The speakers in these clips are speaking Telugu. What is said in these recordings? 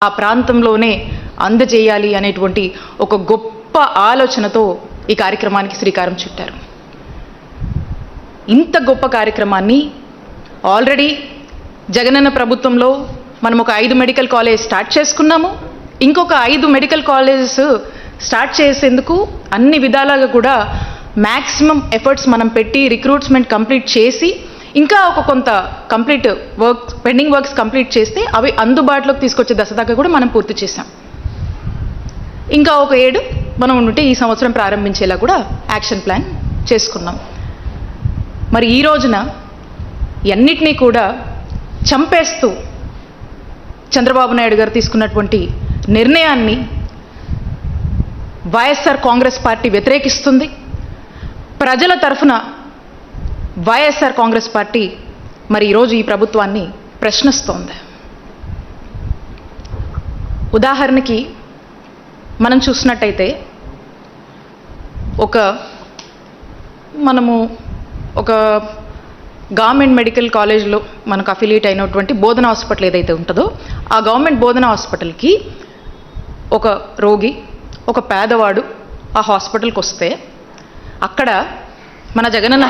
ఆ ప్రాంతంలోనే అందజేయాలి అనేటువంటి ఒక గొప్ప ఆలోచనతో ఈ కార్యక్రమానికి శ్రీకారం చుట్టారు. ఇంత గొప్ప కార్యక్రమాన్ని ఆల్రెడీ జగనన్న ప్రభుత్వంలో మనం ఒక 5 మెడికల్ కాలేజ్ స్టార్ట్ చేసుకున్నాము. ఇంకొక 5 మెడికల్ కాలేజెస్ స్టార్ట్ చేసేందుకు అన్ని విధాలుగా కూడా మ్యాక్సిమం ఎఫర్ట్స్ మనం పెట్టి రిక్రూట్మెంట్ కంప్లీట్ చేసి ఇంకా ఒక కొంత complete work pending works complete చేస్తే అవి అందుబాటులోకి తీసుకొచ్చే దశ దాకా కూడా మనం పూర్తి చేసాం. ఇంకా ఒక 7 మనం ఉంటే ఈ సంవత్సరం ప్రారంభించేలా కూడా యాక్షన్ ప్లాన్ చేసుకున్నాం. మరి ఈ రోజున అన్నిటినీ కూడా చంపేస్తూ చంద్రబాబు నాయుడు గారు తీసుకున్నటువంటి నిర్ణయాన్ని వైఎస్ఆర్ కాంగ్రెస్ పార్టీ వ్యతిరేకిస్తుంది. ప్రజల తరఫున వైఎస్ఆర్ కాంగ్రెస్ పార్టీ మరి ఈరోజు ఈ ప్రభుత్వాన్ని ప్రశ్నిస్తోంది. ఉదాహరణకి మనం చూసినట్టయితే మనము ఒక గవర్నమెంట్ మెడికల్ కాలేజ్లో మనకు అఫిలియేట్ అయినటువంటి బోధన హాస్పిటల్ ఏదైతే ఉంటుందో ఆ గవర్నమెంట్ బోధన హాస్పిటల్కి ఒక రోగి ఒక పేదవాడు ఆ హాస్పిటల్కి వస్తే అక్కడ మన జగనన్న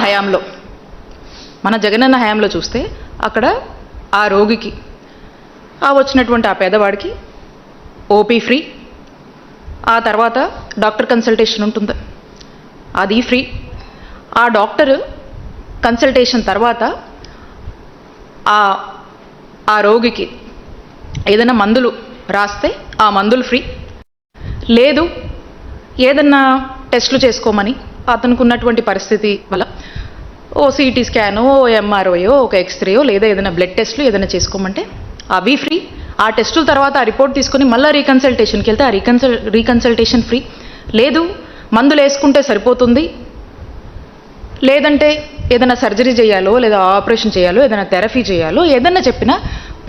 హయాంలో చూస్తే అక్కడ ఆ రోగికి వచ్చినటువంటి ఆ పేదవాడికి ఓపీ ఫ్రీ, ఆ తర్వాత డాక్టర్ కన్సల్టేషన్ ఉంటుంది అది ఫ్రీ. ఆ డాక్టర్ కన్సల్టేషన్ తర్వాత ఆ రోగికి ఏదైనా మందులు రాస్తే ఆ మందులు ఫ్రీ. లేదు ఏదన్నా టెస్టులు చేసుకోమని అతనికి ఉన్నటువంటి పరిస్థితి వల్ల ఓ సిటీ స్కానో ఓ ఎంఆర్ఓయో ఒక ఎక్స్రేయో లేదా ఏదైనా బ్లడ్ టెస్టులు ఏదైనా చేసుకోమంటే అవి ఫ్రీ. ఆ టెస్టుల తర్వాత ఆ రిపోర్ట్ తీసుకొని మళ్ళీ రీకన్సల్టేషన్కి వెళ్తే ఆ రీకన్సల్టేషన్ ఫ్రీ. లేదు మందులు వేసుకుంటే సరిపోతుంది, లేదంటే ఏదైనా సర్జరీ చేయాలో లేదా ఆపరేషన్ చేయాలో ఏదైనా థెరపీ చేయాలో ఏదన్నా చెప్పినా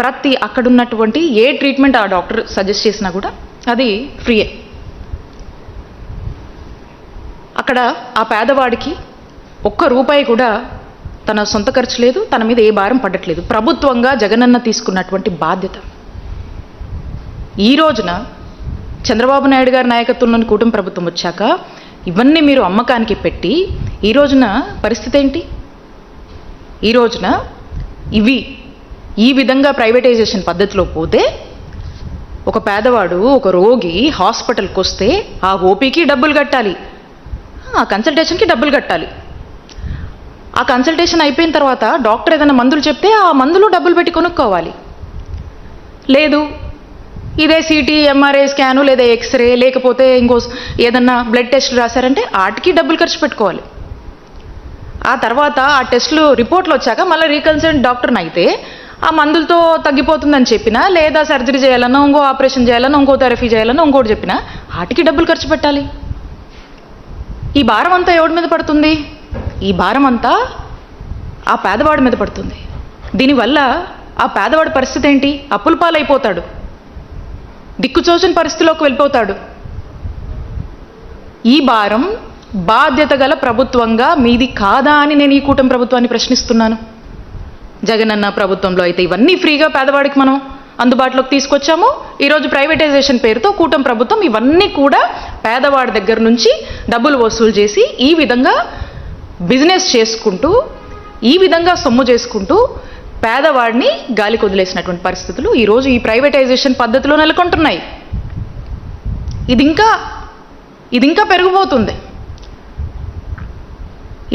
ప్రతి అక్కడున్నటువంటి ఏ ట్రీట్మెంట్ ఆ డాక్టర్ సజెస్ట్ చేసినా కూడా అది ఫ్రీయే. అక్కడ ఆ పేదవాడికి ₹1 కూడా తన సొంత ఖర్చు లేదు, తన మీద ఏ భారం పడట్లేదు. ప్రభుత్వంగా జగనన్న తీసుకున్నటువంటి బాధ్యత. ఈ రోజున చంద్రబాబు నాయుడు గారి నాయకత్వంలోని కూటమి ప్రభుత్వం వచ్చాక ఇవన్నీ మీరు అమ్మకానికి పెట్టి ఈ రోజున పరిస్థితి ఏంటి? ఈ రోజున ఈ విధంగా ప్రైవేటైజేషన్ పద్ధతిలో పోతే ఒక పేదవాడు ఒక రోగి హాస్పిటల్కి వస్తే ఆ ఓపీకి డబ్బులు కట్టాలి, ఆ కన్సల్టేషన్కి డబ్బులు కట్టాలి. ఆ కన్సల్టేషన్ అయిపోయిన తర్వాత డాక్టర్ ఏదైనా మందులు చెప్తే ఆ మందులు డబ్బులు పెట్టి కొనుక్కోవాలి. లేదు ఇదే సిటీ ఎంఆర్ఐ స్కాను లేదా ఎక్స్రే లేకపోతే ఇంకో ఏదన్నా బ్లడ్ టెస్ట్లు రాశారంటే వాటికి డబ్బులు ఖర్చు పెట్టుకోవాలి. ఆ తర్వాత ఆ టెస్టులు రిపోర్ట్లు వచ్చాక మళ్ళీ రీకన్సల్ట్ డాక్టర్ని అయితే ఆ మందులతో తగ్గిపోతుందని చెప్పినా లేదా సర్జరీ చేయాలన్నా ఇంకో ఆపరేషన్ చేయాలన్నా ఇంకో థెరపీ చేయాలన్నా ఇంకోటి చెప్పినా వాటికి డబ్బులు ఖర్చు పెట్టాలి. ఈ భారం అంతా ఎవరి మీద పడుతుంది? ఈ భారం అంతా ఆ పేదవాడి మీద పడుతుంది. దీనివల్ల ఆ పేదవాడి పరిస్థితి ఏంటి? అప్పుల పాలైపోతాడు, దిక్కుచోచని పరిస్థితిలోకి వెళ్ళిపోతాడు. ఈ భారం బాధ్యత గల ప్రభుత్వంగా మీది కాదా అని నేను ఈ కూటమి ప్రభుత్వాన్ని ప్రశ్నిస్తున్నాను. జగనన్న ప్రభుత్వంలో అయితే ఇవన్నీ ఫ్రీగా పేదవాడికి మనం అందుబాటులోకి తీసుకొచ్చాము. ఈరోజు ప్రైవేటైజేషన్ పేరుతో కూటమి ప్రభుత్వం ఇవన్నీ కూడా పేదవాడి దగ్గర నుంచి డబ్బులు వసూలు చేసి ఈ విధంగా బిజినెస్ చేసుకుంటూ ఈ విధంగా సొమ్ము చేసుకుంటూ పేదవాడిని గాలికి వదిలేసినటువంటి పరిస్థితులు ఈరోజు ఈ ప్రైవేటైజేషన్ పద్ధతిలో నెలకొంటున్నాయి. ఇది ఇంకా పెరిగిపోతుంది.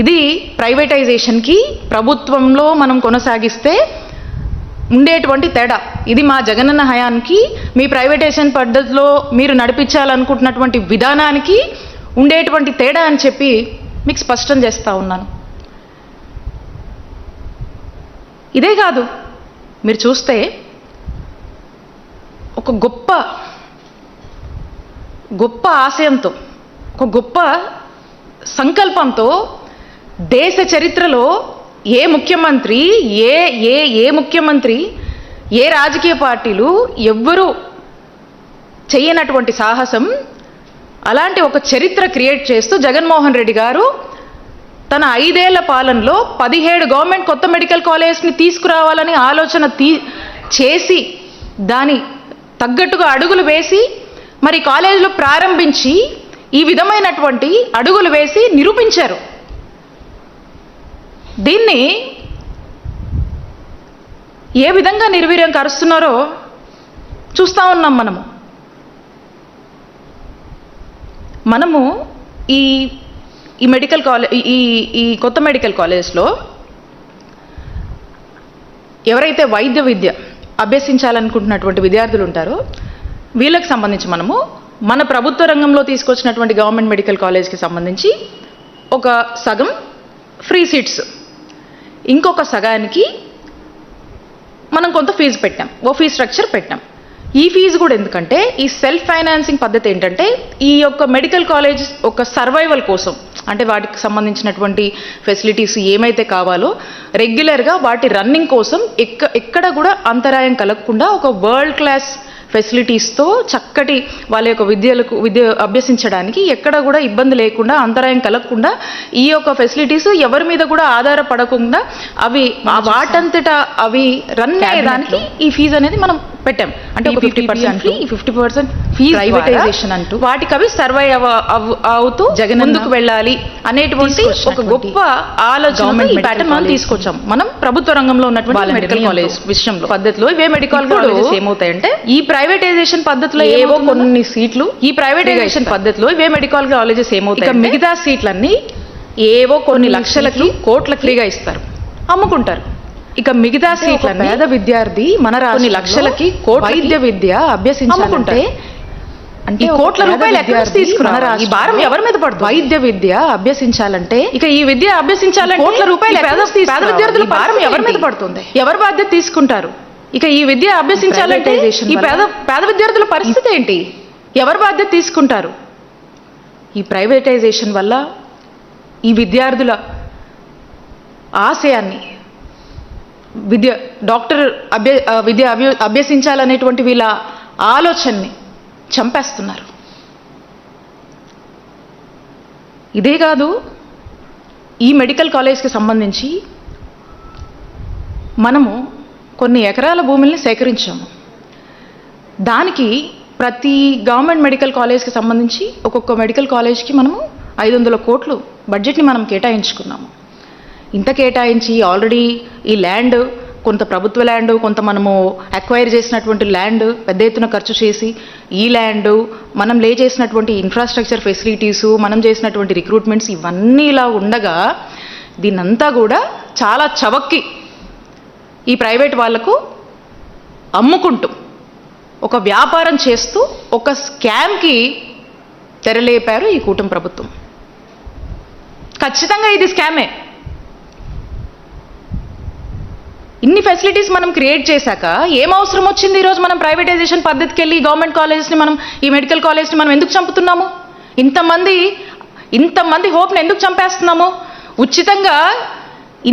ఇది ప్రైవేటైజేషన్కి ప్రభుత్వంలో మనం కొనసాగిస్తే ఉండేటువంటి తేడా. ఇది మా జగనన్న హయానికి మీ ప్రైవేటైజేషన్ పద్ధతిలో మీరు నడిపించాలనుకుంటున్నటువంటి విధానానికి ఉండేటువంటి తేడా అని చెప్పి మీకు స్పష్టం చేస్తూ ఉన్నాను. ఇదే కాదు, మీరు చూస్తే ఒక గొప్ప ఆశయంతో ఒక గొప్ప సంకల్పంతో దేశ చరిత్రలో ఏ ముఖ్యమంత్రి ఏ రాజకీయ పార్టీలు ఎవ్వరూ చేయనటువంటి సాహసం, అలాంటి ఒక చరిత్ర క్రియేట్ చేస్తూ జగన్మోహన్ రెడ్డి గారు తన 5 ఏళ్ల పాలనలో 17 గవర్నమెంట్ కొత్త మెడికల్ కాలేజ్ని తీసుకురావాలని ఆలోచన చేసి దాని తగ్గట్టుగా అడుగులు వేసి మరి కాలేజీలో ప్రారంభించి ఈ విధమైనటువంటి అడుగులు వేసి నిరూపించారు. దీన్ని ఏ విధంగా నిర్వీర్యం కరుస్తున్నారో చూస్తూ ఉన్నాం. మనము ఈ మెడికల్ కాలేజ్ ఈ కొత్త మెడికల్ కాలేజ్లో ఎవరైతే వైద్య విద్య అభ్యసించాలనుకుంటున్నటువంటి విద్యార్థులు ఉంటారో వీళ్ళకి సంబంధించి మనము మన ప్రభుత్వ రంగంలో తీసుకొచ్చినటువంటి గవర్నమెంట్ మెడికల్ కాలేజ్కి సంబంధించి ఒక సగం ఫ్రీ సీట్స్, ఇంకొక సగానికి మనం కొంత ఫీజు పెట్టాం, ఓ ఫీ స్ట్రక్చర్ పెట్టాం. ఈ ఫీజు కూడా ఎందుకంటే ఈ సెల్ఫ్ ఫైనాన్సింగ్ పద్ధతి ఏంటంటే ఈ యొక్క మెడికల్ కాలేజ్ ఒక సర్వైవల్ కోసం, అంటే వాటికి సంబంధించినటువంటి ఫెసిలిటీస్ ఏమైతే కావాలో రెగ్యులర్గా వాటి రన్నింగ్ కోసం ఎక్కడ కూడా అంతరాయం కలగకుండా ఒక వరల్డ్ క్లాస్ ఫెసిలిటీస్తో చక్కటి వాళ్ళ యొక్క విద్య అభ్యసించడానికి ఎక్కడ కూడా ఇబ్బంది లేకుండా అంతరాయం కలగకుండా ఈ యొక్క ఫెసిలిటీస్ ఎవరి మీద కూడా ఆధారపడకుండా అవి వాటంతటా అవి రన్ అయ్యేదానికి ఈ ఫీజు అనేది మనం పెట్టాం. అంటే ఒక 50% ఫీజు ప్రైవేటైజేషన్ అంటూ వాటికి అవి సర్వై అవుతూ ముందుకు వెళ్ళాలి అనేటువంటి ఒక గొప్ప ఆలోచన ఈ ప్యాటర్న్ మనం తీసుకొచ్చాం. మనం ప్రభుత్వ రంగంలో ఉన్నటువంటి మెడికల్ కాలేజ్ విషయంలో పద్ధతిలో ఇవే మెడికల్ కాలేజెస్ ఏమవుతాయంటే ఈ ప్రైవేటైజేషన్ పద్ధతిలో ఏవో కొన్ని సీట్లు, ఈ ప్రైవేటైజేషన్ పద్ధతిలో ఇవే మెడికల్ కాలేజెస్ ఏమవుతాయి మిగతా సీట్లన్నీ ఏవో కొన్ని లక్షలకి కోట్ల ఫ్రీగా ఇస్తారు, అమ్ముకుంటారు. ఇక మిగతా సీట్ల పేద విద్యార్థి మన కొన్ని లక్షలకి వైద్య విద్య అభ్యసించాలంటే అంటే కోట్ల రూపాయలు ఎక్కడ తీసుకున్నారు, ఈ భారం ఎవరి మీద పడుతుంది? వైద్య విద్య అభ్యసించాలంటే ఇక ఈ విద్య అభ్యసించాలంటే కోట్ల రూపాయలు పేద విద్యార్థుల భారం ఎవరి మీద పడుతుంది? ఎవరు బాధ్యత తీసుకుంటారు? ఇక ఈ విద్య అభ్యసించాలంటే ఈ పేద విద్యార్థుల పరిస్థితి ఏంటి? ఎవరు బాధ్యత తీసుకుంటారు? ఈ ప్రైవేటైజేషన్ వల్ల ఈ విద్యార్థుల ఆశయాన్ని డాక్టర్ విద్య అభ్యసించాలనేటువంటి వీళ్ళ ఆలోచనని చంపేస్తున్నారు. ఇదే కాదు, ఈ మెడికల్ కాలేజ్కి సంబంధించి మనము కొన్ని ఎకరాల భూముల్ని సేకరించాము. దానికి ప్రతి గవర్నమెంట్ మెడికల్ కాలేజ్కి సంబంధించి ఒక్కొక్క మెడికల్ కాలేజ్కి మనము 500 కోట్లు బడ్జెట్ని మనం కేటాయించుకున్నాము. ఇంత కేటాయించి ఆల్రెడీ ఈ ల్యాండ్ కొంత ప్రభుత్వ ల్యాండ్, కొంత మనము అక్వైర్ చేసినటువంటి ల్యాండ్ పెద్ద ఎత్తున ఖర్చు చేసి ఈ ల్యాండ్ మనం లే చేసినటువంటి ఇన్ఫ్రాస్ట్రక్చర్ ఫెసిలిటీసు, మనం చేసినటువంటి రిక్రూట్మెంట్స్ ఇవన్నీ ఇలా ఉండగా దీన్నంతా కూడా చాలా చవక్కి ఈ ప్రైవేట్ వాళ్లకు అమ్ముకుంటూ ఒక వ్యాపారం చేస్తూ ఒక స్కామ్కి తెరలేపారు ఈ కూటమి ప్రభుత్వం. ఖచ్చితంగా ఇది స్కామే. ఇన్ని ఫెసిలిటీస్ మనం క్రియేట్ చేశాక ఏం అవసరం వచ్చింది ఈరోజు మనం ప్రైవేటైజేషన్ పద్ధతికి వెళ్ళి గవర్నమెంట్ కాలేజెస్ని మనం ఈ మెడికల్ కాలేజ్ని మనం ఎందుకు చంపుతున్నాము? ఇంతమంది హోప్ని ఎందుకు చంపేస్తున్నాము? ఉచితంగా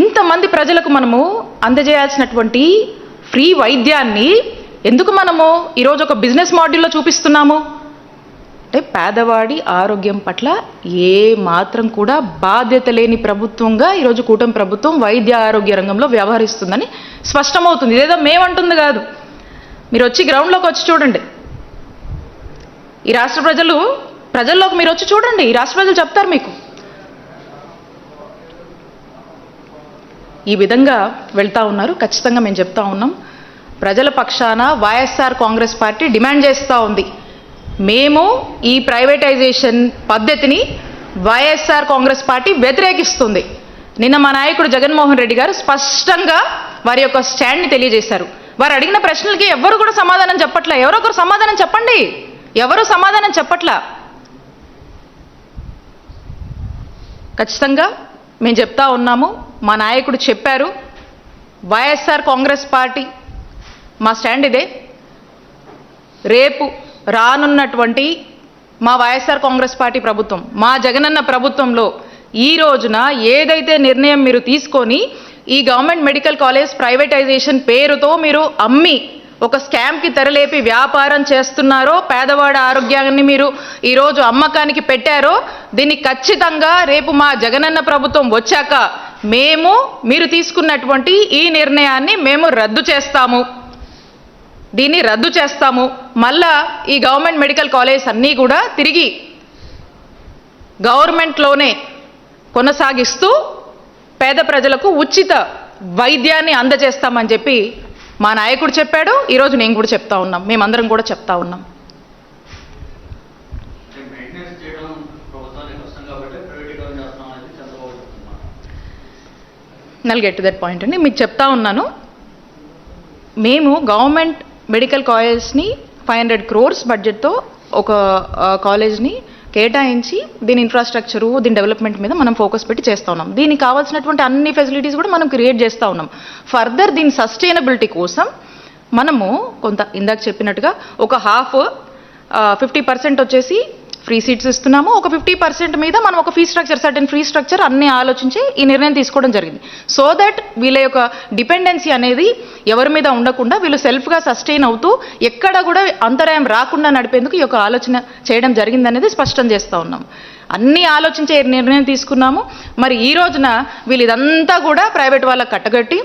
ఇంతమంది ప్రజలకు మనము అందజేయాల్సినటువంటి ఫ్రీ వైద్యాన్ని ఎందుకు మనము ఈరోజు ఒక బిజినెస్ మోడల్లో చూపిస్తున్నాము? అంటే పేదవాడి ఆరోగ్యం పట్ల ఏ మాత్రం కూడా బాధ్యత లేని ప్రభుత్వంగా ఈరోజు కూటమి ప్రభుత్వం వైద్య ఆరోగ్య రంగంలో వ్యవహరిస్తుందని స్పష్టమవుతుంది. ఇదేదో మేమంటుంది కాదు, మీరు వచ్చి గ్రౌండ్లోకి వచ్చి చూడండి. ఈ రాష్ట్ర ప్రజల్లోకి మీరు వచ్చి చూడండి, ఈ రాష్ట్ర ప్రజలు చెప్తారు మీకు. ఈ విధంగా వెళ్తూ ఉన్నారు. ఖచ్చితంగా మేము చెప్తా ఉన్నాం, ప్రజల పక్షాన వైఎస్ఆర్ కాంగ్రెస్ పార్టీ డిమాండ్ చేస్తూ ఉంది. మేము ఈ ప్రైవేటైజేషన్ పద్ధతిని వైఎస్ఆర్ కాంగ్రెస్ పార్టీ వ్యతిరేకిస్తుంది. నిన్న మా నాయకుడు జగన్మోహన్ రెడ్డి గారు స్పష్టంగా వారి యొక్క స్టాండ్ని తెలియజేశారు. వారు అడిగిన ప్రశ్నలకి ఎవరు కూడా సమాధానం చెప్పట్లా. ఎవరో ఒకరు సమాధానం చెప్పండి. ఎవరు సమాధానం చెప్పట్లా. ఖచ్చితంగా మేము చెప్తా ఉన్నాము, మా నాయకుడు చెప్పారు, వైఎస్ఆర్ కాంగ్రెస్ పార్టీ మా స్టాండ్ ఇదే. రేపు రానున్నటువంటి మా వైఎస్ఆర్ కాంగ్రెస్ పార్టీ ప్రభుత్వం, మా జగనన్న ప్రభుత్వంలో ఈ రోజున ఏదైతే నిర్ణయం మీరు తీసుకొని ఈ గవర్నమెంట్ మెడికల్ కాలేజ్ ప్రైవేటైజేషన్ పేరుతో మీరు అమ్మి ఒక స్కామ్కి తెరలేపి వ్యాపారం చేస్తున్నారో, పేదవాడి ఆరోగ్యాన్ని మీరు ఈరోజు అమ్మకానికి పెట్టారో, దీన్ని ఖచ్చితంగా రేపు మా జగనన్న ప్రభుత్వం వచ్చాక మీరు తీసుకున్నటువంటి ఈ నిర్ణయాన్ని మేము రద్దు చేస్తాము. దీన్ని రద్దు చేస్తాము, మళ్ళా ఈ గవర్నమెంట్ మెడికల్ కాలేజ్ అన్నీ కూడా తిరిగి గవర్నమెంట్లోనే కొనసాగిస్తూ పేద ప్రజలకు ఉచిత వైద్యాన్ని అందజేస్తామని చెప్పి మా నాయకుడు చెప్పాడు. ఈరోజు నేను కూడా చెప్తా ఉన్నాం, మేమందరం కూడా చెప్తా ఉన్నాం. Null get to that point అండి. మీకు చెప్తా ఉన్నాను, మేము గవర్నమెంట్ మెడికల్ కాలేజ్ని 500 crores బడ్జెట్తో ఒక కాలేజ్ని కేటాయించి దీని ఇన్ఫ్రాస్ట్రక్చరు, దీని డెవలప్మెంట్ మీద మనం ఫోకస్ పెట్టి చేస్తూ ఉన్నాం. దీనికి కావాల్సినటువంటి అన్ని ఫెసిలిటీస్ కూడా మనం క్రియేట్ చేస్తూ ఉన్నాం. ఫర్దర్ దీని సస్టైనబిలిటీ కోసం మనము కొంత ఇందాక చెప్పినట్టుగా ఒక 50% వచ్చేసి ఫ్రీ సీట్స్ ఇస్తున్నాము. ఒక 50% మీద మనం ఒక fee structure, certain fee structure అన్ని ఆలోచించి ఈ నిర్ణయం తీసుకోవడం జరిగింది. సో దట్ వీళ్ళ యొక్క డిపెండెన్సీ అనేది ఎవరి మీద ఉండకుండా వీళ్ళు సెల్ఫ్గా సస్టైన్ అవుతూ ఎక్కడ కూడా అంతరాయం రాకుండా నడిపేందుకు ఈ యొక్క ఆలోచన చేయడం జరిగిందనేది స్పష్టం చేస్తూ ఉన్నాం. అన్నీ ఆలోచించే నిర్ణయం తీసుకున్నాము. మరి ఈ రోజున వీళ్ళు ఇదంతా కూడా ప్రైవేట్ వాళ్ళకి కట్టగట్టి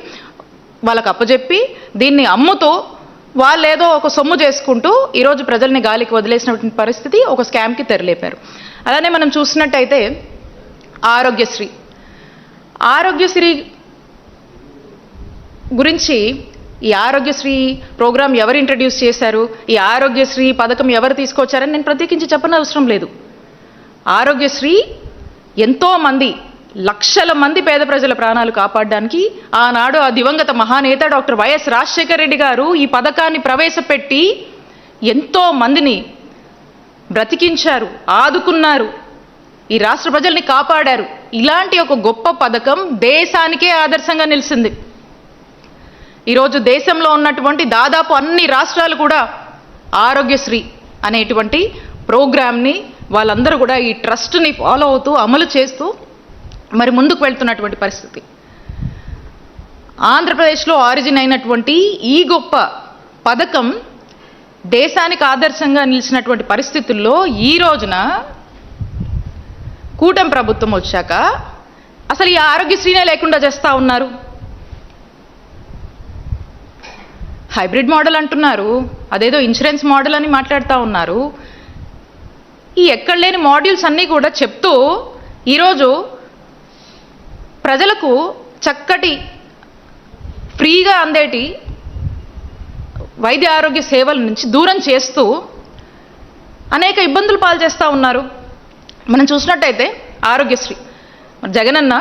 వాళ్ళకు అప్పచెప్పి దీన్ని అమ్ముతూ వాళ్ళేదో ఒక సొమ్ము చేసుకుంటూ ఈరోజు ప్రజల్ని గాలికి వదిలేసినటువంటి పరిస్థితి, ఒక స్కామ్కి తెరలేపారు. అలానే మనం చూసినట్టయితే ఆరోగ్యశ్రీ గురించి, ఈ ఆరోగ్యశ్రీ ప్రోగ్రాం ఎవరు ఇంట్రడ్యూస్ చేశారు, ఈ ఆరోగ్యశ్రీ పథకం ఎవరు తీసుకొచ్చారని నేను ప్రత్యేకించి చెప్పనవసరం లేదు. ఆరోగ్యశ్రీ ఎంతోమంది లక్షల మంది పేద ప్రజల ప్రాణాలు కాపాడడానికి ఆనాడు ఆ దివంగత మహానేత డాక్టర్ వైఎస్ రాజశేఖర రెడ్డి గారు ఈ పథకాన్ని ప్రవేశపెట్టి ఎంతో మందిని బ్రతికించారు, ఆదుకున్నారు, ఈ రాష్ట్ర ప్రజల్ని కాపాడారు. ఇలాంటి ఒక గొప్ప పథకం దేశానికే ఆదర్శంగా నిలిచింది. ఈరోజు దేశంలో ఉన్నటువంటి దాదాపు అన్ని రాష్ట్రాలు కూడా ఆరోగ్యశ్రీ అనేటువంటి ప్రోగ్రామ్ని వాళ్ళందరూ కూడా ఈ ట్రస్ట్ని ఫాలో అవుతూ అమలు చేస్తూ మరి ముందుకు వెళ్తున్నటువంటి పరిస్థితి. ఆంధ్రప్రదేశ్లో ఆరిజిన్ అయినటువంటి ఈ గొప్ప పథకం దేశానికి ఆదర్శంగా నిలిచినటువంటి పరిస్థితుల్లో ఈ రోజున కూటమి ప్రభుత్వం వచ్చాక అసలు ఈ ఆరోగ్యశ్రీనే లేకుండా చేస్తూ ఉన్నారు. హైబ్రిడ్ మోడల్ అంటున్నారు, అదేదో ఇన్సూరెన్స్ మోడల్ అని మాట్లాడుతూ ఉన్నారు. ఈ ఎక్కడ లేని మాడ్యూల్స్ అన్నీ కూడా చెప్తూ ఈరోజు ప్రజలకు చక్కటి ఫ్రీగా అందేటి వైద్య ఆరోగ్య సేవల నుంచి దూరం చేస్తూ అనేక ఇబ్బందులు పాలు చేస్తూ ఉన్నారు. మనం చూసినట్టయితే ఆరోగ్యశ్రీ, జగనన్న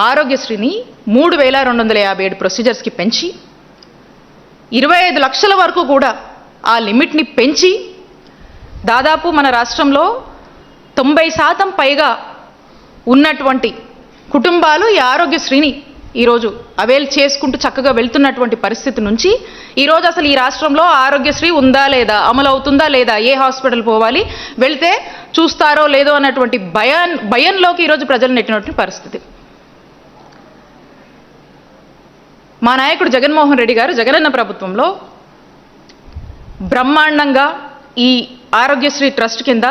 ఆరోగ్యశ్రీని 3257 ప్రొసీజర్స్కి పెంచి 25 లక్షల వరకు కూడా ఆ లిమిట్ని పెంచి దాదాపు మన రాష్ట్రంలో 90% పైగా ఉన్నటువంటి కుటుంబాలు ఈ ఆరోగ్యశ్రీని ఈరోజు అవైల్ చేసుకుంటూ చక్కగా వెళ్తున్నటువంటి పరిస్థితి నుంచి ఈరోజు అసలు ఈ రాష్ట్రంలో ఆరోగ్యశ్రీ ఉందా లేదా, అమలు అవుతుందా లేదా, ఏ హాస్పిటల్ పోవాలి, వెళ్తే చూస్తారో లేదో అన్నటువంటి భయంలోకి ఈరోజు ప్రజలు నెట్టినటువంటి పరిస్థితి. మా నాయకుడు జగన్మోహన్ రెడ్డి గారు జగనన్న ప్రభుత్వంలో బ్రహ్మాండంగా ఈ ఆరోగ్యశ్రీ ట్రస్ట్ కింద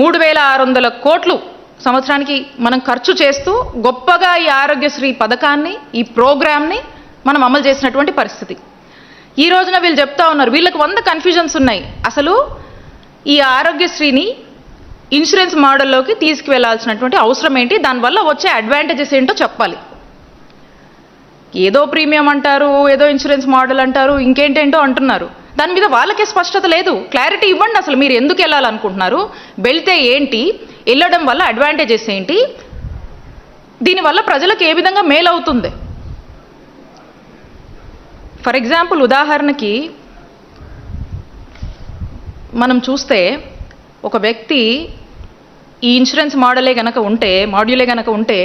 3600 కోట్లు సంవత్సరానికి మనం ఖర్చు చేస్తూ గొప్పగా ఈ ఆరోగ్యశ్రీ పథకాన్ని, ఈ ప్రోగ్రామ్ని మనం అమలు చేసినటువంటి పరిస్థితి. ఈ రోజున వీళ్ళు చెప్తా ఉన్నారు, వీళ్ళకి 100 కన్ఫ్యూజన్స్ ఉన్నాయి. అసలు ఈ ఆరోగ్యశ్రీని ఇన్సూరెన్స్ మోడల్లోకి తీసుకువెళ్లాల్సినటువంటి అవసరం ఏంటి, దానివల్ల వచ్చే అడ్వాంటేజెస్ ఏంటో చెప్పాలి. ఏదో ప్రీమియం అంటారు, ఏదో ఇన్సూరెన్స్ మోడల్ అంటారు, ఇంకేంటేంటో అంటున్నారు. దాని మీద వాళ్ళకే స్పష్టత లేదు. క్లారిటీ ఇవ్వండి. అసలు మీరు ఎందుకు వెళ్ళాలనుకుంటున్నారు, వెళ్తే ఏంటి, వెళ్ళడం వల్ల అడ్వాంటేజెస్ ఏంటి, దీనివల్ల ప్రజలకు ఏ విధంగా మేలు అవుతుంది. ఫర్ ఎగ్జాంపుల్, ఉదాహరణకి మనం చూస్తే ఒక వ్యక్తి ఈ ఇన్సూరెన్స్ మాడ్యూలే గనక ఉంటే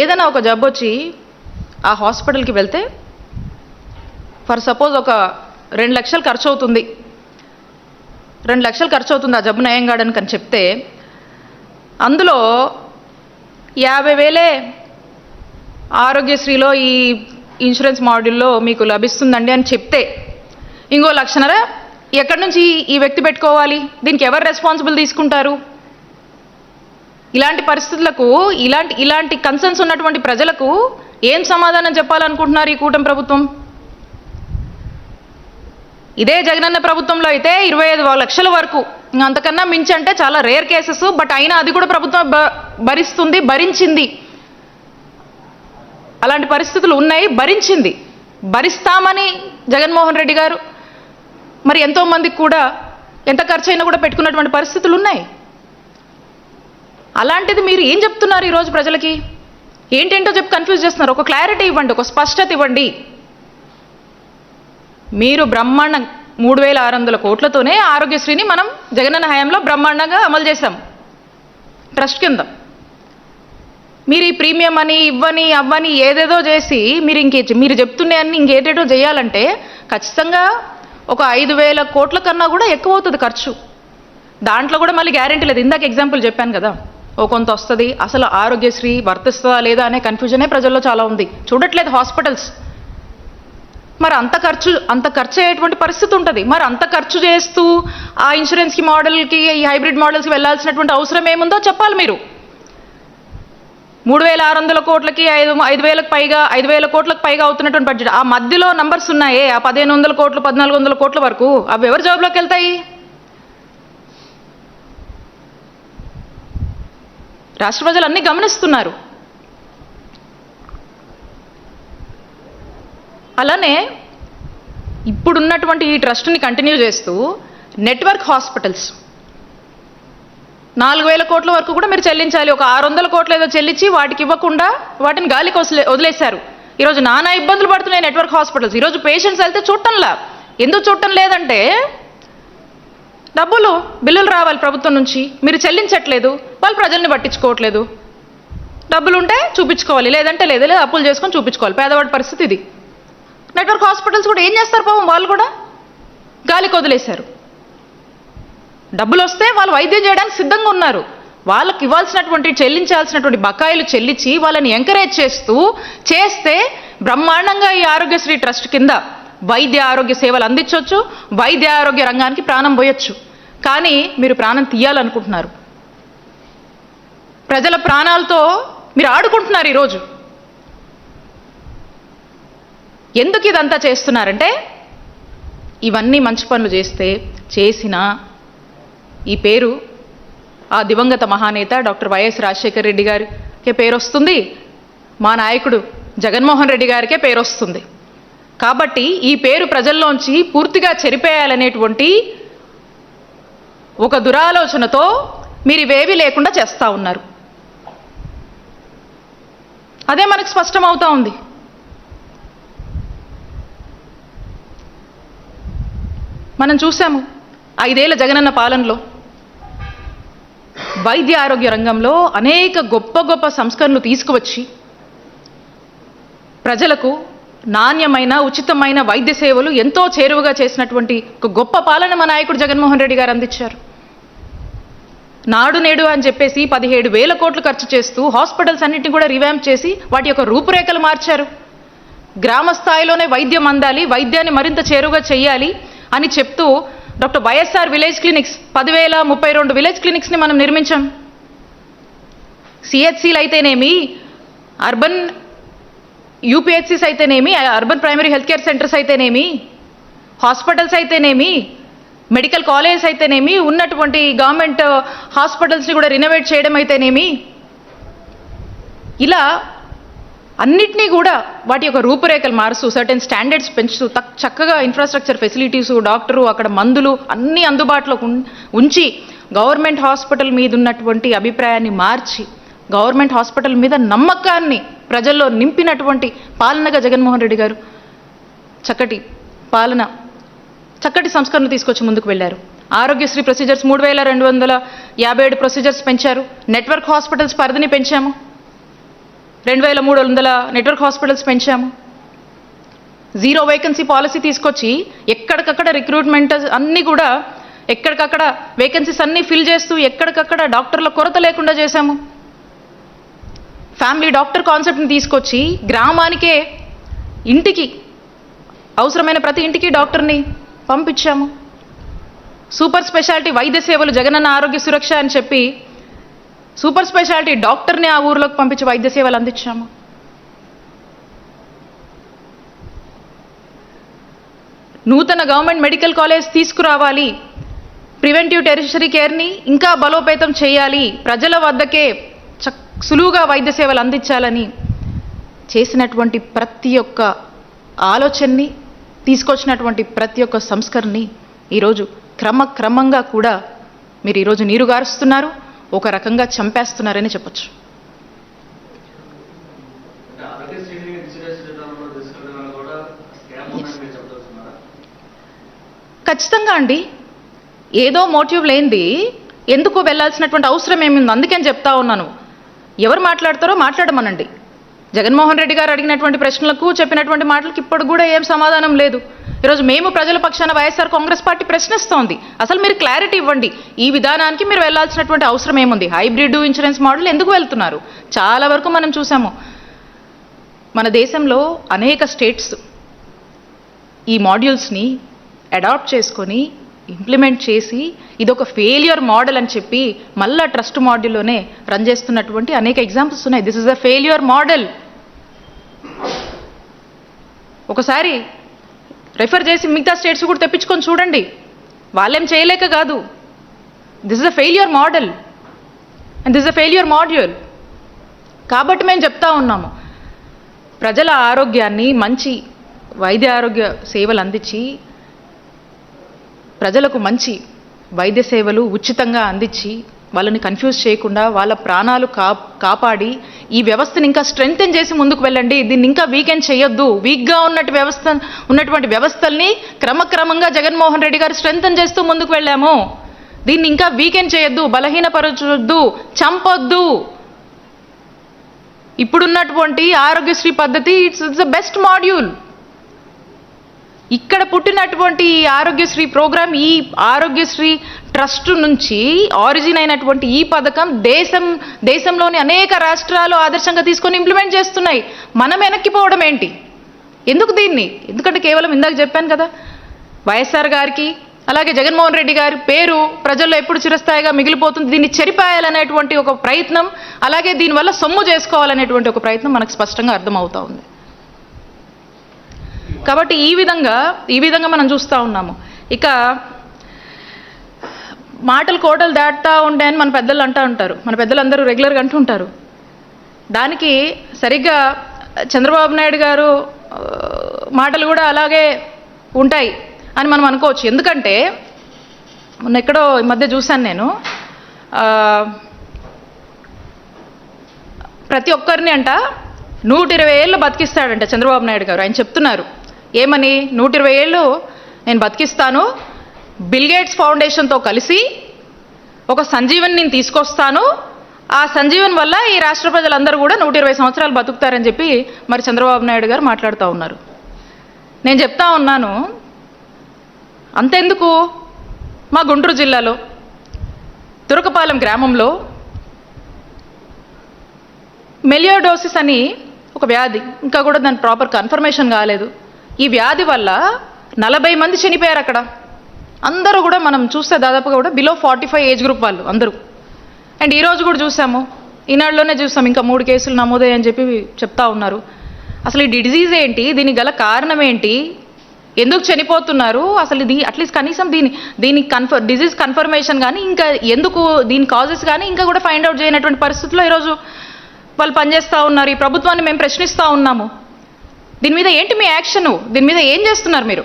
ఏదైనా ఒక జబ్బు వచ్చి ఆ హాస్పిటల్కి వెళ్తే ఫర్ సపోజ్ ఒక 2 లక్షలు ఖర్చు అవుతుంది, 2 లక్షలు ఖర్చు అవుతుంది ఆ జబ్బు నయం కావడానికి అని చెప్తే అందులో 50,000 ఆరోగ్యశ్రీలో ఈ ఇన్సూరెన్స్ మాడ్యూల్లో మీకు లభిస్తుందండి అని చెప్తే ఇంకో 1,50,000 ఎక్కడి నుంచి ఈ వ్యక్తి పెట్టుకోవాలి, దీనికి ఎవరు రెస్పాన్సిబుల్ తీసుకుంటారు? ఇలాంటి పరిస్థితులకు ఇలాంటి కన్సర్న్స్ ఉన్నటువంటి ప్రజలకు ఏం సమాధానం చెప్పాలనుకుంటున్నారు ఈ కూటమి ప్రభుత్వం? ఇదే జగనన్న ప్రభుత్వంలో అయితే 25 లక్షల వరకు, అంతకన్నా మించి అంటే చాలా రేర్ కేసెస్. బట్ అయినా అది కూడా ప్రభుత్వం భరించింది. అలాంటి పరిస్థితులు ఉన్నాయి, భరించింది. భరిస్తామని జగన్మోహన్ రెడ్డి గారు మరి ఎంతో మందికి కూడా ఎంత ఖర్చు అయినా కూడా పెట్టుకున్నటువంటి పరిస్థితులు ఉన్నాయి. అలాంటిది మీరు ఏం చెప్తున్నారు ఈరోజు ప్రజలకి? ఏంటేంటో చెప్పి కన్ఫ్యూజ్ చేస్తున్నారు. ఒక క్లారిటీ ఇవ్వండి, ఒక స్పష్టత ఇవ్వండి. మీరు బ్రహ్మాండం 3600 కోట్లతోనే ఆరోగ్యశ్రీని మనం జగనన్న హయాంలో బ్రహ్మాండంగా అమలు చేశాం ట్రస్ట్ కింద. మీరు ఈ ప్రీమియం అని ఇవ్వని అవ్వని ఏదేదో చేసి మీరు చెప్తున్న అన్ని ఇంకేటేటో చేయాలంటే ఖచ్చితంగా ఒక 5000 కోట్ల కన్నా కూడా ఎక్కువ అవుతుంది ఖర్చు. దాంట్లో కూడా మళ్ళీ గ్యారెంటీ లేదు. ఇందాక ఎగ్జాంపుల్ చెప్పాను కదా, ఓ కొంత వస్తుంది. అసలు ఆరోగ్యశ్రీ వర్తిస్తుందా లేదా అనే కన్ఫ్యూజనే ప్రజల్లో చాలా ఉంది. చూడట్లేదు హాస్పిటల్స్. మరి అంత ఖర్చు అయ్యేటువంటి పరిస్థితి ఉంటుంది. మరి అంత ఖర్చు చేస్తూ ఆ ఇన్సూరెన్స్కి మోడల్కి ఈ హైబ్రిడ్ మోడల్స్కి వెళ్ళాల్సినటువంటి అవసరం ఏముందో చెప్పాలి మీరు. 3600 కోట్లకి 5,000 కోట్లకు పైగా అవుతున్నటువంటి బడ్జెట్. ఆ మధ్యలో నంబర్స్ ఉన్నాయే, ఆ 1500 కోట్లు 1400 కోట్ల వరకు, అవి ఎవరి జాబ్లోకి వెళ్తాయి? రాష్ట్ర ప్రజలు అన్నీ గమనిస్తున్నారు. అలానే ఇప్పుడున్నటువంటి ఈ ట్రస్ట్ని కంటిన్యూ చేస్తూ నెట్వర్క్ హాస్పిటల్స్ 4000 కోట్ల వరకు కూడా మీరు చెల్లించాలి. ఒక 600 కోట్లు ఏదో చెల్లించి వాటికి ఇవ్వకుండా వాటిని గాలికి వదిలేశారు. ఈరోజు నానా ఇబ్బందులు పడుతున్నాయి నెట్వర్క్ హాస్పిటల్స్. ఈరోజు పేషెంట్స్ వెళ్తే చూడటంలా. ఎందుకు చూడటం లేదంటే బిల్లులు రావాలి ప్రభుత్వం నుంచి, మీరు చెల్లించట్లేదు, వాళ్ళు ప్రజల్ని పట్టించుకోవట్లేదు. డబ్బులు ఉంటే చూపించుకోవాలి, లేదంటే లేదు, అప్పులు చేసుకొని చూపించుకోవాలి. పేదవాడి పరిస్థితి ఇది. నెట్వర్క్ హాస్పిటల్స్ కూడా ఏం చేస్తారు పాపం, వాళ్ళు కూడా గాలికి వదిలేశారు. డబ్బులు వస్తే వాళ్ళు వైద్యం చేయడానికి సిద్ధంగా ఉన్నారు. వాళ్ళకి చెల్లించాల్సినటువంటి బకాయిలు చెల్లించి వాళ్ళని ఎంకరేజ్ చేస్తే బ్రహ్మాండంగా ఈ ఆరోగ్యశ్రీ ట్రస్ట్ కింద వైద్య ఆరోగ్య సేవలు అందించవచ్చు, వైద్య ఆరోగ్య రంగానికి ప్రాణం పోయొచ్చు. కానీ మీరు ప్రాణం తీయాలనుకుంటున్నారు. ప్రజల ప్రాణాలతో మీరు ఆడుకుంటున్నారు ఈరోజు. ఎందుకు ఇదంతా చేస్తున్నారంటే, ఇవన్నీ మంచి పనులు చేసినా ఈ పేరు ఆ దివంగత మహానేత డాక్టర్ వైఎస్ రాజశేఖర రెడ్డి గారికే పేరు వస్తుంది, మా నాయకుడు జగన్మోహన్ రెడ్డి గారికే పేరు వస్తుంది. కాబట్టి ఈ పేరు ప్రజల్లోంచి పూర్తిగా చెరిపేయాలనేటువంటి ఒక దురాలోచనతో మీరు ఇవేవీ లేకుండా చేస్తూ ఉన్నారు. అదే మనకు స్పష్టమవుతా ఉంది. మనం చూసాము 5 ఏళ్ల జగనన్న పాలనలో వైద్య ఆరోగ్య రంగంలో అనేక గొప్ప సంస్కరణలు తీసుకువచ్చి ప్రజలకు నాణ్యమైన ఉచితమైన వైద్య సేవలు ఎంతో చేరువగా చేసినటువంటి ఒక గొప్ప పాలన మా నాయకుడు జగన్మోహన్ రెడ్డి గారు అందించారు. నాడు నేడు అని చెప్పేసి 17,000 కోట్లు ఖర్చు చేస్తూ హాస్పిటల్స్ అన్నింటినీ కూడా రివ్యాంప్ చేసి వాటి యొక్క రూపురేఖలు మార్చారు. గ్రామ స్థాయిలోనే వైద్యం అందాలి, వైద్యాన్ని మరింత చేరువగా చేయాలి అని చెప్తూ doctor YSR village clinics 10,032 village క్లినిక్స్ని మనం నిర్మించాం. సిహెచ్సిలు అయితేనేమి, అర్బన్ యూపీహెచ్సిస్ అయితేనేమి, urban primary health care centres అయితేనేమి, హాస్పిటల్స్ అయితేనేమి, మెడికల్ కాలేజెస్ అయితేనేమి, ఉన్నటువంటి గవర్నమెంట్ హాస్పిటల్స్ని కూడా రినోవేట్ చేయడం అయితేనేమి, ఇలా అన్నిటినీ కూడా వాటి యొక్క రూపురేఖలు మారుస్తూ సర్టెన్ స్టాండర్డ్స్ పెంచుతూ చక్కగా ఇన్ఫ్రాస్ట్రక్చర్ ఫెసిలిటీసు, డాక్టరు, అక్కడ మందులు అన్నీ అందుబాటులో ఉంచి గవర్నమెంట్ హాస్పిటల్ మీద ఉన్నటువంటి అభిప్రాయాన్ని మార్చి గవర్నమెంట్ హాస్పిటల్ మీద నమ్మకాన్ని ప్రజల్లో నింపినటువంటి పాలనగా జగన్మోహన్ రెడ్డి గారు చక్కటి సంస్కరణలు తీసుకొచ్చి ముందుకు వెళ్ళారు. ఆరోగ్యశ్రీ ప్రొసీజర్స్ 3,257 ప్రొసీజర్స్ పెంచారు. నెట్వర్క్ హాస్పిటల్స్ పరిధిని పెంచాము. 2,300 నెట్వర్క్ హాస్పిటల్స్ పెంచాము. 0 వేకెన్సీ పాలసీ తీసుకొచ్చి ఎక్కడికక్కడ రిక్రూట్మెంట్ అన్నీ కూడా ఎక్కడికక్కడ వేకెన్సీస్ అన్నీ ఫిల్ చేస్తూ ఎక్కడికక్కడ డాక్టర్ల కొరత లేకుండా చేశాము. ఫ్యామిలీ డాక్టర్ కాన్సెప్ట్ని తీసుకొచ్చి గ్రామానికే ఇంటికి అవసరమైన ప్రతి ఇంటికి డాక్టర్ని పంపించాము. సూపర్ స్పెషాలిటీ వైద్య సేవలు జగనన్న ఆరోగ్య సురక్ష అని చెప్పి సూపర్ స్పెషాలిటీ డాక్టర్ని ఆ ఊర్లోకి పంపించి వైద్య సేవలు అందించాము. నూతన గవర్నమెంట్ మెడికల్ కాలేజ్ తీసుకురావాలి, ప్రివెంటివ్ టెరిషరీ కేర్ని ఇంకా బలోపేతం చేయాలి, ప్రజల వద్దకే సులువుగా వైద్య సేవలు అందించాలని చేసినటువంటి ప్రతి ఒక్క ఆలోచనని, తీసుకొచ్చినటువంటి ప్రతి ఒక్క సంస్కరణని ఈరోజు క్రమంగా కూడా మీరు ఈరోజు నీరుగారుస్తున్నారు, ఒక రకంగా చంపేస్తున్నారని చెప్పచ్చు. ఖచ్చితంగా అండి. ఏదో మోటివ్ లేనిది ఎందుకు వెళ్ళాల్సినటువంటి అవసరం ఏమింది? అందుకని చెప్తా ఉన్నాను, ఎవరు మాట్లాడతారో మాట్లాడమనండి. జగన్మోహన్ రెడ్డి గారు అడిగినటువంటి ప్రశ్నలకు చెప్పినటువంటి మాటలకు ఇప్పుడు కూడా ఏం సమాధానం లేదు. ఈరోజు మేము ప్రజల పక్షాన వైఎస్ఆర్ కాంగ్రెస్ పార్టీ ప్రశ్నిస్తోంది, అసలు మీరు క్లారిటీ ఇవ్వండి, ఈ విధానానికి మీరు వెళ్లాల్సినటువంటి అవసరం ఏముంది? హైబ్రిడ్ ఇన్సూరెన్స్ మోడల్ ఎందుకు వెళ్తున్నారు? చాలా వరకు మనం చూసాము, మన దేశంలో అనేక స్టేట్స్ ఈ మాడ్యూల్స్ని అడాప్ట్ చేసుకొని ఇంప్లిమెంట్ చేసి ఇదొక ఫెయిల్యూర్ మోడల్ అని చెప్పి మళ్ళా ట్రస్ట్ మాడ్యూల్లోనే రన్ చేస్తున్నటువంటి అనేక ఎగ్జాంపుల్స్ ఉన్నాయి. This is a failure model. ఒకసారి రెఫర్ చేసి మిగతా స్టేట్స్ కూడా తెప్పించుకొని చూడండి, వాళ్ళేం చేయలేక కాదు. This is a failure model and this is a failure module. కాబట్టి మేము చెప్తా ఉన్నాము, ప్రజల ఆరోగ్యాన్ని, మంచి వైద్య ఆరోగ్య సేవలు అందించి, ప్రజలకు మంచి వైద్య సేవలు ఉచితంగా అందించి, వాళ్ళని కన్ఫ్యూజ్ చేయకుండా వాళ్ళ ప్రాణాలు కాపాడి ఈ వ్యవస్థను ఇంకా స్ట్రెంగ్తెన్ చేసి ముందుకు వెళ్ళండి. దీన్ని ఇంకా వీకెండ్ చేయొద్దు. వీక్గా ఉన్నటువంటి వ్యవస్థల్ని క్రమంగా జగన్మోహన్ రెడ్డి గారు స్ట్రెంగ్తెన్ చేస్తూ ముందుకు వెళ్ళాము. దీన్ని ఇంకా వీకెండ్ చేయొద్దు, బలహీనపరచొద్దు, చంపొద్దు. ఇప్పుడున్నటువంటి ఆరోగ్యశ్రీ పద్ధతి ఇట్స్ ద బెస్ట్ మాడ్యూల్. ఇక్కడ పుట్టినటువంటి ఈ ఆరోగ్యశ్రీ ప్రోగ్రామ్, ఈ ఆరోగ్యశ్రీ ట్రస్ట్ నుంచి ఆరిజిన్ అయినటువంటి ఈ పథకం దేశంలోని అనేక రాష్ట్రాలు ఆదర్శంగా తీసుకొని ఇంప్లిమెంట్ చేస్తున్నాయి. మనం వెనక్కిపోవడం ఏంటి? ఎందుకు దీన్ని? ఎందుకంటే కేవలం ఇందాక చెప్పాను కదా, వైఎస్ఆర్ గారికి అలాగే జగన్మోహన్ రెడ్డి గారి పేరు ప్రజల్లో ఎప్పుడు చిరస్థాయిగా మిగిలిపోతుంది. దీన్ని చెరిపాయాలనేటువంటి ఒక ప్రయత్నం, అలాగే దీనివల్ల సొమ్ము చేసుకోవాలనేటువంటి ఒక ప్రయత్నం మనకు స్పష్టంగా అర్థమవుతా ఉంది. కాబట్టి ఈ విధంగా మనం చూస్తూ ఉన్నాము. ఇక మాటలు కోటలు దాటుతూ ఉంటాయని మన పెద్దలు అంటూ ఉంటారు, మన పెద్దలందరూ రెగ్యులర్గా అంటూ ఉంటారు. దానికి సరిగ్గా చంద్రబాబు నాయుడు గారు మాటలు కూడా అలాగే ఉంటాయి అని మనం అనుకోవచ్చు. ఎందుకంటే మొన్న ఎక్కడో ఈ మధ్య చూశాను నేను, ప్రతి ఒక్కరిని అంట 120 ఏళ్ళు బతికిస్తాడంట చంద్రబాబు నాయుడు గారు. ఆయన చెప్తున్నారు ఏమని, 120 ఏళ్ళు నేను బతికిస్తాను, బిల్ గేట్స్ ఫౌండేషన్తో కలిసి ఒక సంజీవన్ నేను తీసుకొస్తాను, ఆ సంజీవన్ వల్ల ఈ రాష్ట్ర ప్రజలందరూ కూడా 120 సంవత్సరాలు బతుకుతారని చెప్పి మరి చంద్రబాబు నాయుడు గారు మాట్లాడుతూ ఉన్నారు. నేను చెప్తా ఉన్నాను, అంతెందుకు, మా గుంటూరు జిల్లాలో తురకపాలెం గ్రామంలో మెలియోడోసిస్ అని ఒక వ్యాధి, ఇంకా కూడా దాని ప్రాపర్ కన్ఫర్మేషన్ కాలేదు. ఈ వ్యాధి వల్ల 40 మంది చనిపోయారు అక్కడ. అందరూ కూడా మనం చూస్తే దాదాపుగా కూడా బిలో 45 ఏజ్ గ్రూప్ వాళ్ళు అందరూ. అండ్ ఈరోజు కూడా చూసాము, ఈనాడులోనే చూసాం, ఇంకా 3 కేసులు నమోదయ్యని చెప్పి చెప్తా ఉన్నారు. అసలు ఈ డిజీజ్ ఏంటి, దీనికి గల కారణం ఏంటి, ఎందుకు చనిపోతున్నారు, అసలు ఇది అట్లీస్ట్ కనీసం దీని డిజీజ్ కన్ఫర్మేషన్ కానీ, ఇంకా ఎందుకు దీని కాజెస్ కానీ ఇంకా కూడా ఫైండ్ అవుట్ చేయనటువంటి పరిస్థితుల్లో ఈరోజు వాళ్ళు పనిచేస్తూ ఉన్నారు. ఈ ప్రభుత్వాన్ని మేము ప్రశ్నిస్తూ ఉన్నాము. దీని మీద ఏంటి మీ యాక్షన్? దీని మీద ఏం చేస్తున్నారు మీరు?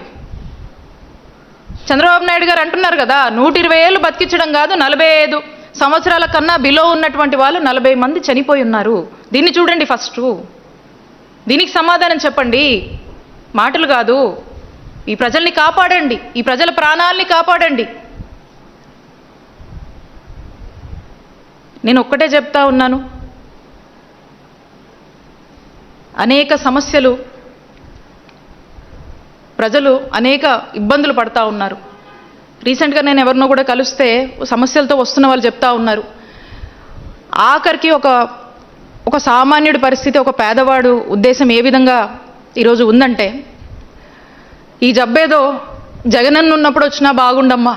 చంద్రబాబు నాయుడు గారు అంటున్నారు కదా, 120 ఏళ్ళు బతికించడం కాదు, 45 సంవత్సరాల కన్నా బిలో ఉన్నటువంటి వాళ్ళు 40 మంది చనిపోయి ఉన్నారు. దీన్ని చూడండి ఫస్ట్, దీనికి సమాధానం చెప్పండి, మాటలు కాదు. ఈ ప్రజల్ని కాపాడండి, ఈ ప్రజల ప్రాణాలని కాపాడండి. నేను ఒక్కటే చెప్తా ఉన్నాను, అనేక సమస్యలు, ప్రజలు అనేక ఇబ్బందులు పడతా ఉన్నారు. రీసెంట్గా నేను ఎవరినో కూడా కలిస్తే సమస్యలతో వస్తున్న వాళ్ళు చెప్తా ఉన్నారు. ఆఖరికి ఒక సామాన్యుడి పరిస్థితి, ఒక పేదవాడు ఉద్దేశం ఏ విధంగా ఈరోజు ఉందంటే, ఈ జబ్బేదో జగనన్న ఉన్నప్పుడు వచ్చినా బాగుండమ్మా,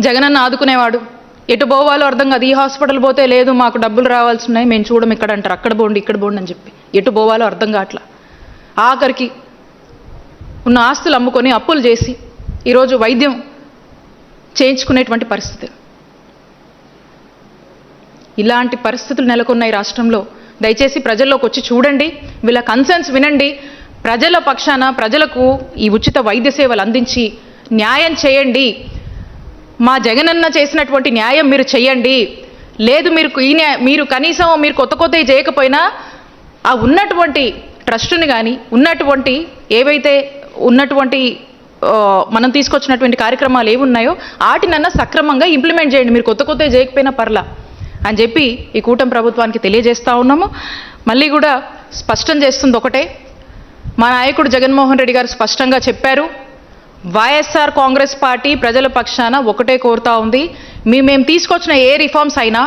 జగనన్న ఆదుకునేవాడు, ఎటు పోవాలో అర్థం కాదు, ఈ హాస్పిటల్ పోతే లేదు మాకు డబ్బులు రావాల్సి ఉన్నాయి, మేము చూడం ఇక్కడ అంటారు, అక్కడ పోండి ఇక్కడ పోండి అని చెప్పి ఎటు పోవాలో అర్థం కావట్లా. ఆఖరికి ఉన్న ఆస్తులు అమ్ముకొని అప్పులు చేసి ఈరోజు వైద్యం చేయించుకునేటువంటి పరిస్థితి. ఇలాంటి పరిస్థితులు నెలకొన్న ఈ రాష్ట్రంలో దయచేసి ప్రజల్లోకి వచ్చి చూడండి, వీళ్ళ కన్సర్న్స్ వినండి, ప్రజల పక్షాన ప్రజలకు ఈ ఉచిత వైద్య సేవలు అందించి న్యాయం చేయండి. మా జగనన్న చేసినటువంటి న్యాయం మీరు చేయండి. లేదు మీరు కనీసం మీరు కొత్తవి చేయకపోయినా ఆ ఉన్నటువంటి ట్రస్ట్ని కానీ ఉన్నటువంటి ఏవైతే ఉన్నటువంటి మనం తీసుకొచ్చినటువంటి కార్యక్రమాలు ఏవి ఉన్నాయో వాటినన్నా సక్రమంగా ఇంప్లిమెంట్ చేయండి. మీరు కొత్తవి చేయకపోయినా పర్లా అని చెప్పి ఈ కూటమి ప్రభుత్వానికి తెలియజేస్తూ ఉన్నాము. మళ్ళీ కూడా స్పష్టం చేస్తుంది ఒకటే, మా నాయకుడు జగన్మోహన్ రెడ్డి గారు స్పష్టంగా చెప్పారు, వైఎస్ఆర్ కాంగ్రెస్ పార్టీ ప్రజల పక్షాన ఒకటే కోరుతా ఉంది, మేము తీసుకొచ్చిన ఏ రిఫార్మ్స్ అయినా,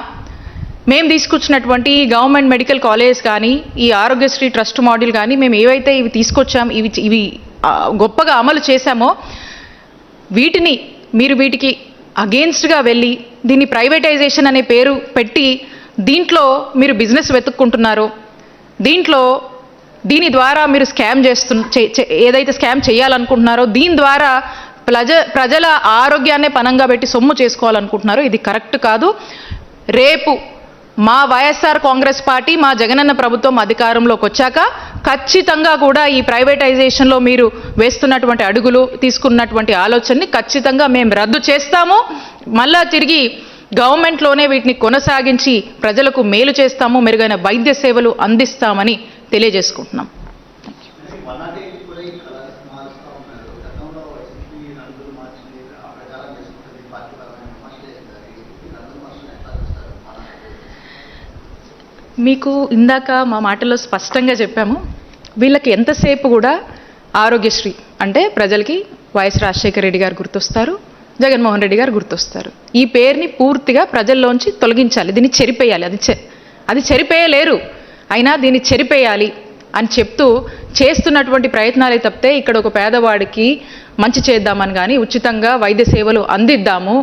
మేము తీసుకొచ్చినటువంటి గవర్నమెంట్ మెడికల్ కాలేజ్ కానీ ఈ ఆరోగ్యశ్రీ ట్రస్ట్ మోడల్ కానీ మేము ఏవైతే ఇవి తీసుకొచ్చాం ఇవి గొప్పగా అమలు చేశామో వీటికి అగేన్స్ట్గా వెళ్ళి దీన్ని ప్రైవేటైజేషన్ అనే పేరు పెట్టి దీంట్లో మీరు బిజినెస్ వెతుక్కుంటున్నారో, దీని ద్వారా మీరు ఏదైతే స్కామ్ చేయాలనుకుంటున్నారో దీని ద్వారా ప్రజల ఆరోగ్యాన్నే పనంగా పెట్టి సొమ్ము చేసుకోవాలనుకుంటున్నారో ఇది కరెక్ట్ కాదు. రేపు మా వైఎస్ఆర్ కాంగ్రెస్ పార్టీ మా జగనన్న ప్రభుత్వం అధికారంలోకి వచ్చాక ఖచ్చితంగా కూడా ఈ ప్రైవేటైజేషన్లో మీరు వేస్తున్నటువంటి అడుగులు తీసుకున్నటువంటి ఆలోచనని ఖచ్చితంగా మేము రద్దు చేస్తాము. మళ్ళా తిరిగి గవర్నమెంట్లోనే వీటిని కొనసాగించి ప్రజలకు మేలు చేస్తాము, మెరుగైన వైద్య సేవలు అందిస్తామని తెలియజేసుకుంటున్నాం. మీకు ఇందాక మా మాటల్లో స్పష్టంగా చెప్పాము, వీళ్ళకి ఎంతసేపు కూడా ఆరోగ్యశ్రీ అంటే ప్రజలకి వైఎస్ రాజశేఖర రెడ్డి గారు గుర్తొస్తారు, జగన్మోహన్ రెడ్డి గారు గుర్తొస్తారు. ఈ పేరుని పూర్తిగా ప్రజల్లోంచి తొలగించాలి, దీన్ని చెరిపేయాలి. అది చెరిపేయలేరు, అయినా దీన్ని చెరిపేయాలి అని చెప్తూ చేస్తున్నటువంటి ప్రయత్నాలే తప్పితే ఇక్కడ ఒక పేదవాడికి మంచి చేద్దామని కానీ ఉచితంగా వైద్య సేవలు అందిద్దాము,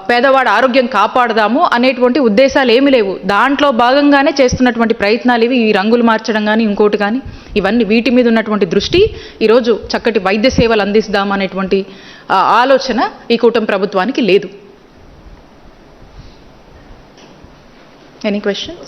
పేదవాడు ఆరోగ్యం కాపాడదాము అనేటువంటి ఉద్దేశాలు ఏమీ లేవు. దాంట్లో భాగంగానే చేస్తున్నటువంటి ప్రయత్నాలు ఇవి, ఈ రంగులు మార్చడం కానీ ఇంకోటి కానీ ఇవన్నీ వీటి మీద ఉన్నటువంటి దృష్టి ఈరోజు చక్కటి వైద్య సేవలు అందిస్తాం అనేటువంటి ఆలోచన ఈ కూటమి ప్రభుత్వానికి లేదు. Any question?